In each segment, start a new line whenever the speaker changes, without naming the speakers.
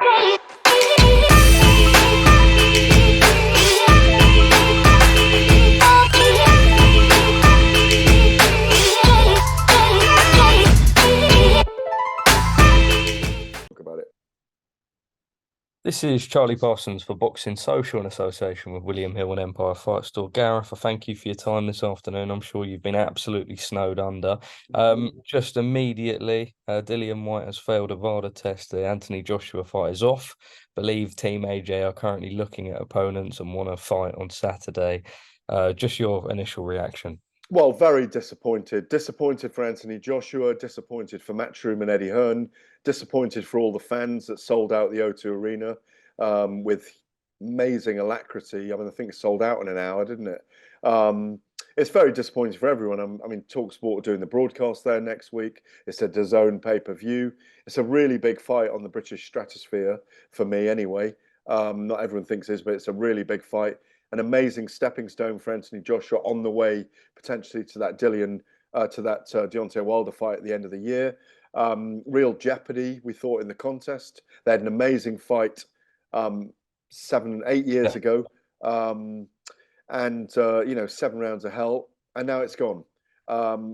About it.
This is Charlie Parsons for Boxing Social in association with William Hill and Empire Fight Store. Gareth, I thank you for your time this afternoon. I'm sure you've been absolutely snowed under. Just immediately, Dillian Whyte has failed a VADA test. The Anthony Joshua fight is off. Believe Team AJ are currently looking at opponents and want to fight on Saturday. Just your initial reaction.
Well, very disappointed. Disappointed for Anthony Joshua, disappointed for Matchroom and Eddie Hearn, disappointed for all the fans that sold out the O2 Arena with amazing alacrity. I mean, I think it sold out in an hour, didn't it? It's very disappointing for everyone. I mean, TalkSport are doing the broadcast there next week. It's a DAZN pay-per-view. It's a really big fight on the British stratosphere for me anyway. Not everyone thinks it is, but it's a really big fight. An amazing stepping stone for Anthony Joshua on the way potentially to that Deontay Wilder fight at the end of the year. Real jeopardy, we thought, in the contest. They had an amazing fight 8 years ago. And 7 rounds of hell, and now it's gone.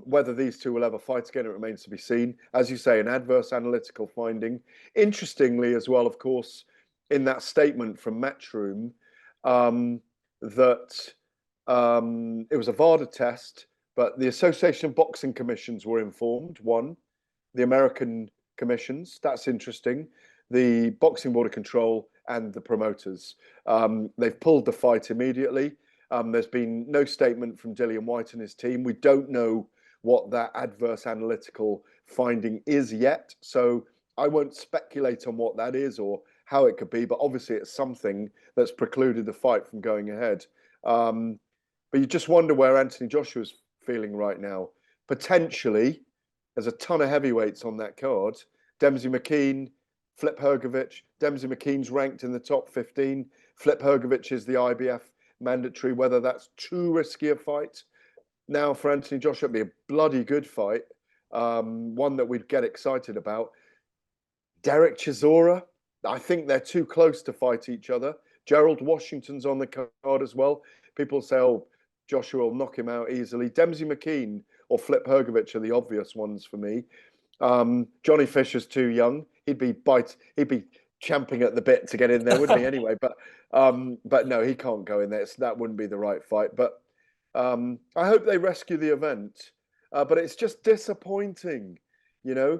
Whether these two will ever fight again, it remains to be seen. As you say, an adverse analytical finding. Interestingly, as well, of course, in that statement from Matchroom, that it was a VADA test, but the Association of Boxing Commissions were informed. One, the American commissions, that's interesting. The Boxing Board of Control and the promoters. They've pulled the fight immediately. There's been no statement from Dillian Whyte and his team. We don't know what that adverse analytical finding is yet. So I won't speculate on what that is or how it could be, but obviously it's something that's precluded the fight from going ahead. But you just wonder where Anthony Joshua's feeling right now. Potentially, there's a ton of heavyweights on that card. Dempsey McKean, Flip Hrgovic. Dempsey McKean's ranked in the top 15. Flip Hrgovic is the IBF mandatory. Whether that's too risky a fight now for Anthony Joshua, it'd be a bloody good fight. One that we'd get excited about. Derek Chisora, I think they're too close to fight each other. Gerald Washington's on the card as well. People say, oh, Joshua will knock him out easily. Dempsey McKean or Flip Hrgovic are the obvious ones for me. Johnny Fisher's too young. He'd be champing at the bit to get in there, wouldn't he? Anyway, but no, he can't go in there. That wouldn't be the right fight. But I hope they rescue the event. But it's just disappointing, you know.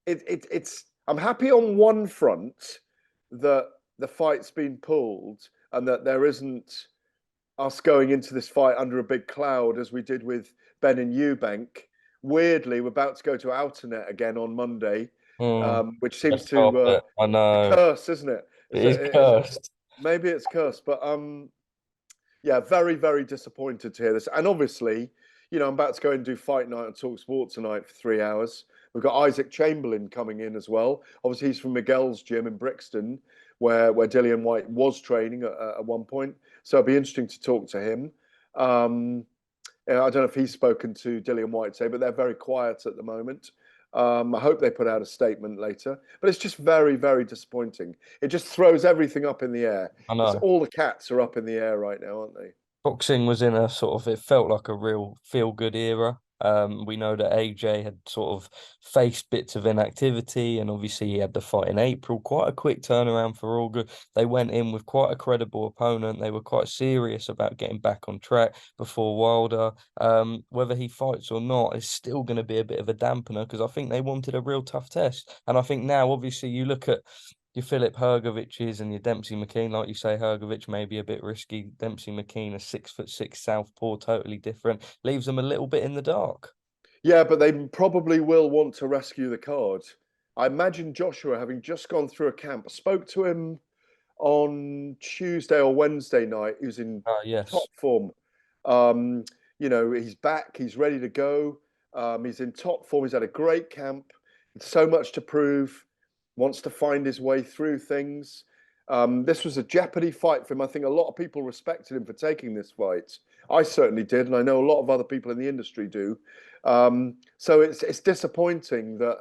It's. I'm happy on one front that the fight's been pulled and that there isn't us going into this fight under a big cloud as we did with Ben and Eubank. Weirdly, we're about to go to Outernet again on Monday, which seems to
I know.
curse, isn't it?
It is cursed.
Maybe it's cursed, but yeah, very, very disappointed to hear this. And obviously, you know, I'm about to go and do Fight Night on TalkSport tonight for 3 hours. We've got Isaac Chamberlain coming in as well. Obviously, he's from Miguel's gym in Brixton, where Dillian Whyte was training at one point. So it'll be interesting to talk to him. I don't know if he's spoken to Dillian Whyte today, but they're very quiet at the moment. I hope they put out a statement later. But it's just very, very disappointing. It just throws everything up in the air.
I know.
All the cats are up in the air right now, aren't they?
Boxing was in a sort of, it felt like a real feel-good era. We know that AJ had sort of faced bits of inactivity, and obviously he had the fight in April. Quite a quick turnaround for all good. They went in with quite a credible opponent. They were quite serious about getting back on track before Wilder. Whether he fights or not is still going to be a bit of a dampener because I think they wanted a real tough test. And I think now, obviously, you look at your Philip Hrgovic's and your Dempsey McKean, like you say, Hrgovic may be a bit risky. Dempsey McKean, a 6'6" southpaw, totally different. Leaves them a little bit in the dark.
Yeah, but they probably will want to rescue the card. I imagine Joshua, having just gone through a camp, I spoke to him on Tuesday or Wednesday night. He was in top form. You know, he's back. He's ready to go. He's in top form. He's had a great camp. So much to prove. Wants to find his way through things. This was a jeopardy fight for him. I think a lot of people respected him for taking this fight. I certainly did, and I know a lot of other people in the industry do. So it's disappointing that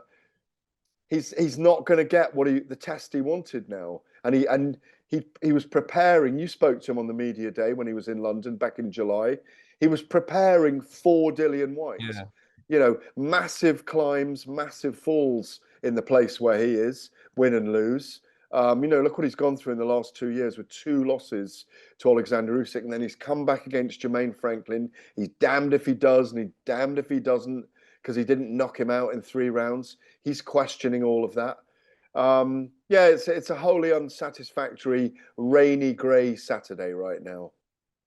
he's not going to get the test he wanted now, and he was preparing. You spoke to him on the media day when he was in London back in July. He was preparing for Dillian Whyte.
Yeah.
You know, massive climbs, massive falls in the place where he is, win and lose. You know, look what he's gone through in the last 2 years with 2 losses to Alexander Usyk, and then he's come back against Jermaine Franklin. He's damned if he does, and he's damned if he doesn't, because he didn't knock him out in 3 rounds. He's questioning all of that. Yeah, it's a wholly unsatisfactory, rainy, grey Saturday right now.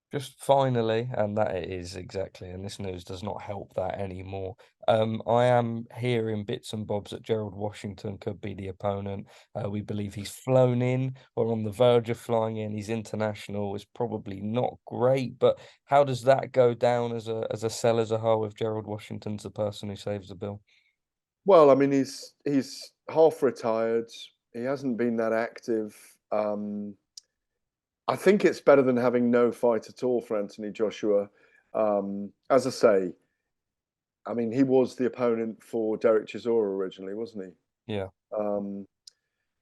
Just finally, and that it is exactly, and this news does not help that anymore. I am hearing bits and bobs that Gerald Washington could be the opponent. We believe he's flown in or on the verge of flying in. He's international. Is probably not great, but how does that go down as a sell as a whole if Gerald Washington's the person who saves the bill?
Well, I mean, he's half retired. He hasn't been that active. I think it's better than having no fight at all for Anthony Joshua. As I say, I mean, he was the opponent for Derek Chisora originally, wasn't he?
Yeah.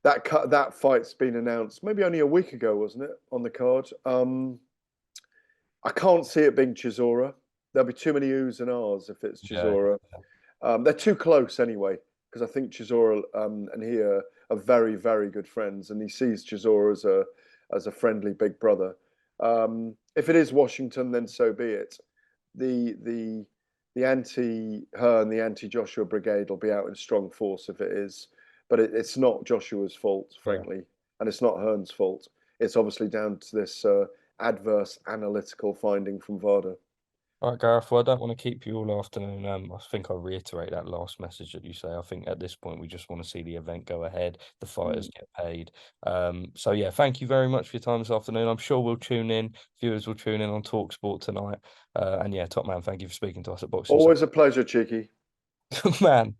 That fight's been announced maybe only a week ago, wasn't it, on the card? I can't see it being Chisora. There'll be too many oohs and ahs if it's Chisora. They're too close anyway, because I think Chisora and he are very, very good friends, and he sees Chisora as a friendly big brother. If it is Washington, then so be it. The anti-her and the anti-Joshua brigade will be out in strong force if it is, but it's not Joshua's fault, frankly, and it's not Hearn's fault. It's obviously down to this adverse analytical finding from VADA.
All right, Gareth, well, I don't want to keep you all afternoon. I think I'll reiterate that last message that you say. I think at this point, we just want to see the event go ahead, the fighters get paid. So, yeah, thank you very much for your time this afternoon. I'm sure we'll tune in. Viewers will tune in on TalkSport tonight. And, yeah, top man, thank you for speaking to us at Boxing.
Always a pleasure, Cheeky.
Man.